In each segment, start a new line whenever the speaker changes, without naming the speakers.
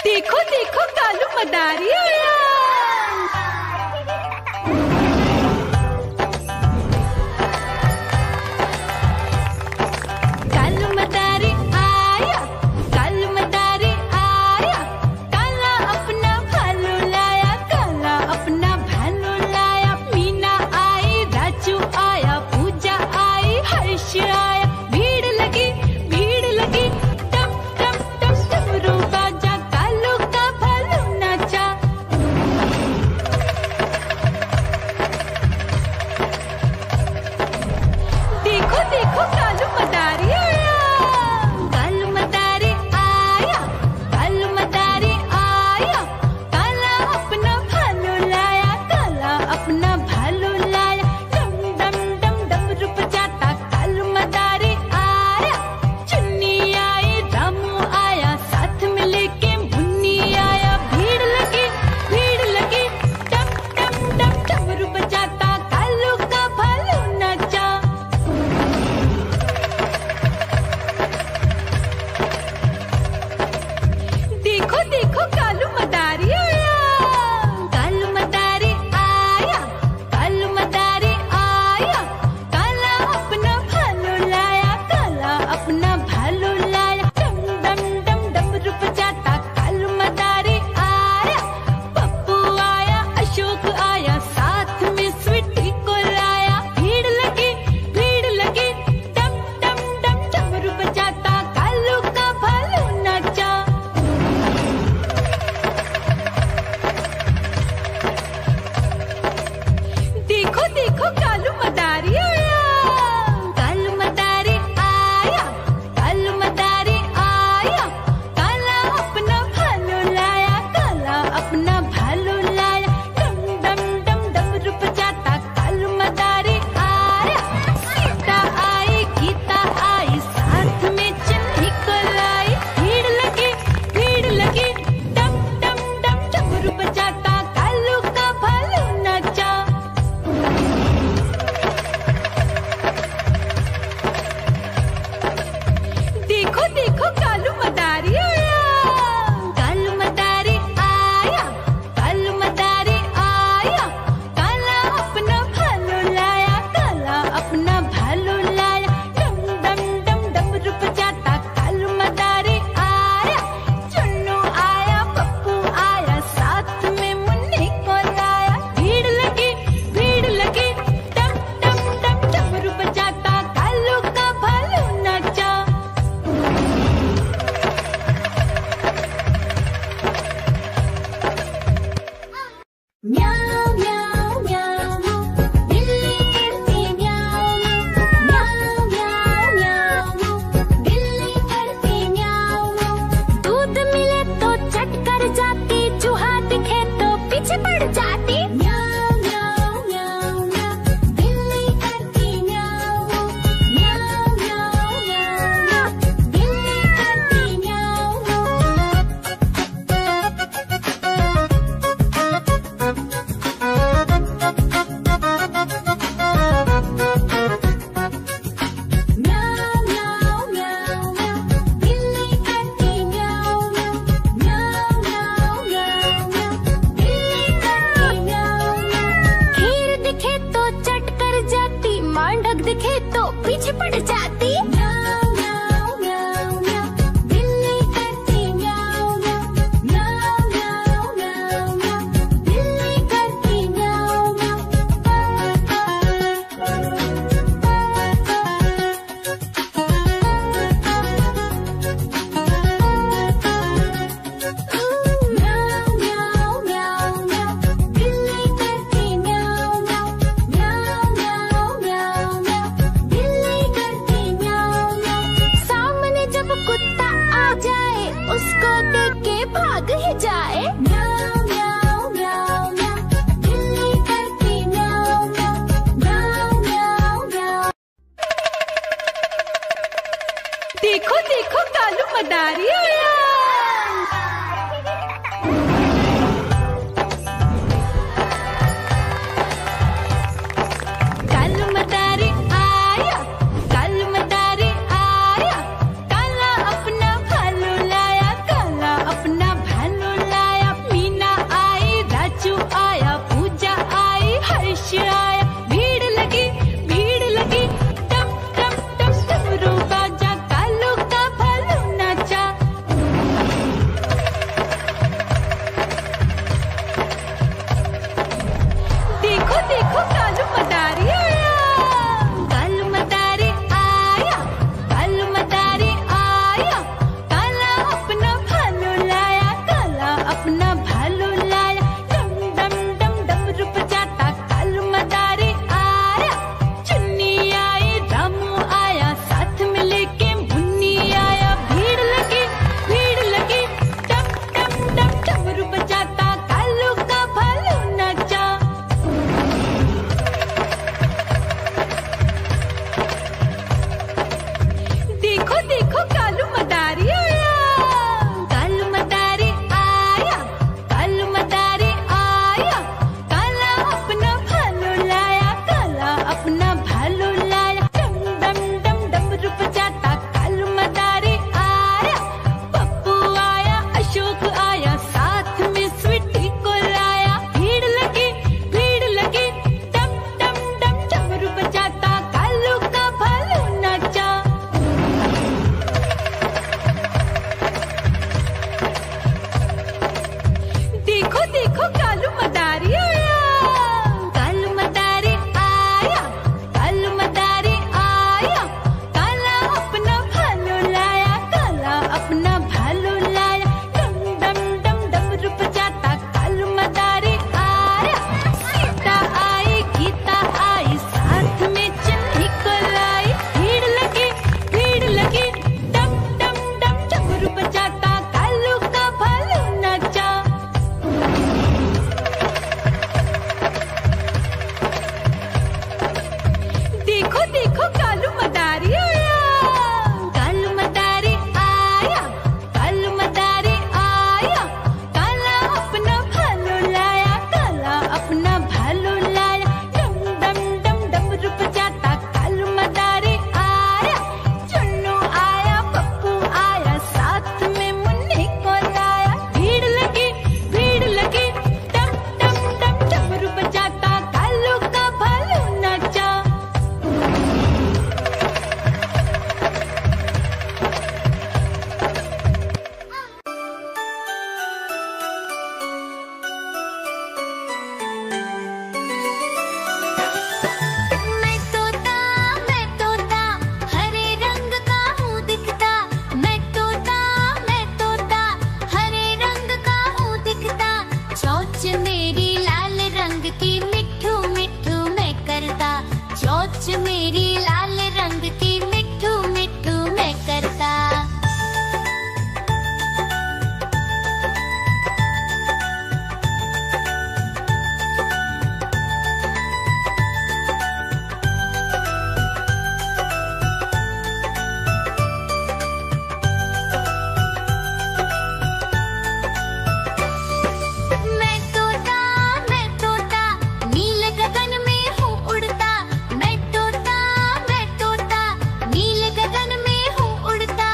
देखो देखो कालू मदारी आया। कालू मदारी आया, कालू मदारी आया, काला अपना भालू लाया, काला अपना भालू लाया। मीना आई, राजू आया, पूजा आई, हर्ष आया। भीड़ लगी टम टम टम डमरू बाजा, कालू का भालू नाचा। देखो देखो कालू मदारी आया। कालू मदारी आया, कालू मदारी आया, काला अपना भालू लाया, काला अपना भालू लाया। डम डम डम डमरू बजाता कालू मदारी आया। चुन्नी आई, रामू आया, साथ में लेके मुन्नी आया। भीड़ लगी टम टम टम डमरू बजाता कालू का भालू नाचा। देखो देखो कालू मदारी आया। कालू मदारी आया, कालू मदारी आया, काला अपना भालू लाया, काला अपना भालू लाया। डम डम डम डमरू बजाता कालू मदारी आया। पप्पू आया, अशोक आया, साथ में स्वीटी को लाया। भीड़ लगी टम टम टम डमरू बजाता कालू का भालू नाचा। देखो देखो कालू मदारी आया। कालू मदारी आया, कालू मदारी आया, काला अपना भालू लाया, काला अपना भालू लाया। डम डम डम डमरू बजाता कालू मदारी आया। सीता आई, गीता आई, साथ में चन्नी को लाई। भीड़ लगी टम टम टम डमरू बजाता कालू का भालू नाचा। देखो देखो कालू मदारी आया। कालू मदारी आया, कालू मदारी आया, काला अपना भालू लाया, काला अपना भालू लाया। डम डम डम डमरू बजाता कालू मदारी आया। चुन्नू आया, पप्पू आया, साथ में मुन्नी को लाया। भीड़ लगी टम टम टम डमरू बजाता कालू का भालू नाचा।
म्याऊ म्याऊ म्याऊ, बिल्ली करती म्याऊ म्याऊ म्याऊ म्याऊ, बिल्ली करती म्याऊ। दूध मिले तो चट कर जाती, चूहा दिखे तो पीछे पड़ जाती। म्याऊ म्याऊ म्याऊ म्याऊ, बिल्ली करती म्याऊ म्याऊ म्याऊ म्याऊ, बिल्ली करती म्याऊ। म्याऊ म्याऊ म्याऊ म्याऊ, बिल्ली करती म्याऊ म्याऊ म्याऊ म्याऊ म्याऊ, बिल्ली करती म्याऊ म्याऊ। खीर दिखे तो चट कर जाती, मांडक दिखे तो पीछे पड़ जाती। म्याऊ म्याऊ म्याऊ म्याऊ, बिल्ली करती म्याऊ म्याऊ म्याऊ म्याऊ म्याऊ म्याऊ, बिल्ली करती म्याऊ म्याऊ। म्याऊ म्याऊ म्याऊ म्याऊ, बिल्ली करती म्याऊ म्याऊ म्याऊ म्याऊ म्याऊ म्याऊ, बिल्ली करती म्याऊ म्याऊ। सामने जब कुत्ता आ जाए, उसको देख के भाग ही जाए। म्याऊ म्याऊ म्याऊ म्याऊ, बिल्ली करती म्याऊ म्याऊ म्याऊ म्याऊ म्याऊ।
देखो देखो कालू मदारी आया। कालू मदारी आया, कालू मदारी आया, काला अपना भालू लाया, काला अपना भालू देखो कालू मदारी आया, कालू मदारी आया, कालू मदारी आया, काला अपना भालू लाया, काला अपना भालू लाया, डम डम डम डमरू बजाता कालू मदारी आया। सीता आई गीता आई साथ में चन्नी को लाई, भीड़ लगी डम डम डम डमरू बजाता कालू का भालू नाचा। देखो देखो कालू मदारी आया, कालू मदारी आया, कालू मदारी आया, काला अपना भालू लाया, काला अपना भालू लाया, डम डम डम डमरू बजाता कालू मदारी आया। चुन्नू आया पप्पू आया साथ में मुन्नी को लाया, भीड़ लगी डम डम डम डमरू बजाता कालू का भालू नाचा।
मैं तोता हरे रंग का हूँ दिखता, मैं तोता हरे रंग का हूँ दिखता, चोंच मेरी लाल रंग की मिट्ठू मिट्ठू मैं करता, चोंच मेरी लाल रंग की मिट्ठू मिट्ठू मैं करता। मैं तोता नील गगन में हूँ उड़ता, मैं तोता नील गगन में हूँ उड़ता,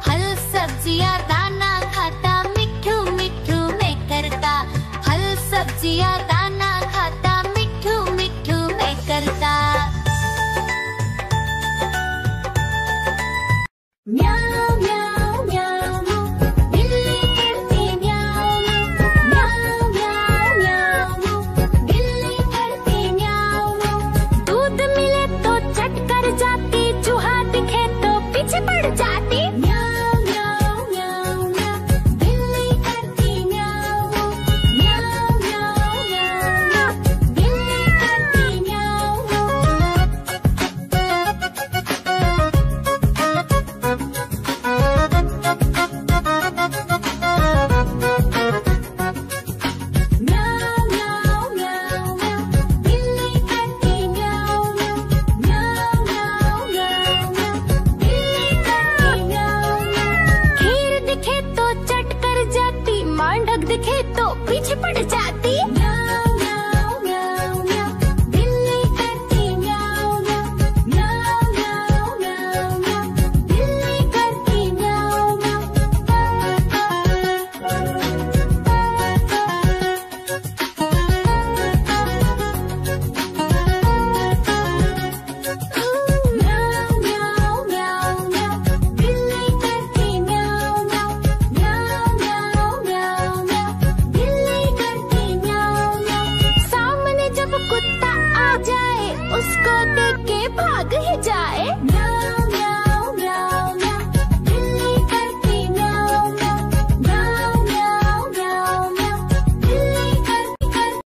फल सब्जियाँ दाना खाता मिट्ठू मिट्ठू मैं करता, फल सब्जियाँ दाना खाता मिट्ठू मिट्ठू मैं करता। म्याऊ म्याऊ म्याऊ बिल्ली करती म्याऊ म्याऊ म्याऊ म्याऊ बिल्ली करती म्याऊ। दूध मिले तो चट कर जाती, चूहा दिखे तो पीछे पड़ जाती, म्याऊ म्याऊ म्याऊ म्याऊ बिल्ली करती म्याऊ म्याऊ म्याऊ म्याऊ बिल्ली करती म्याऊ। म्याऊ म्याऊ म्याऊ म्याऊ बिल्ली करती म्याऊ म्याऊ म्याऊ म्याऊ म्याऊ बिल्ली करती म्याऊ। खीर दिखे तो चट कर जाती, मांडक दिखे तो पीछे पड़ जाती,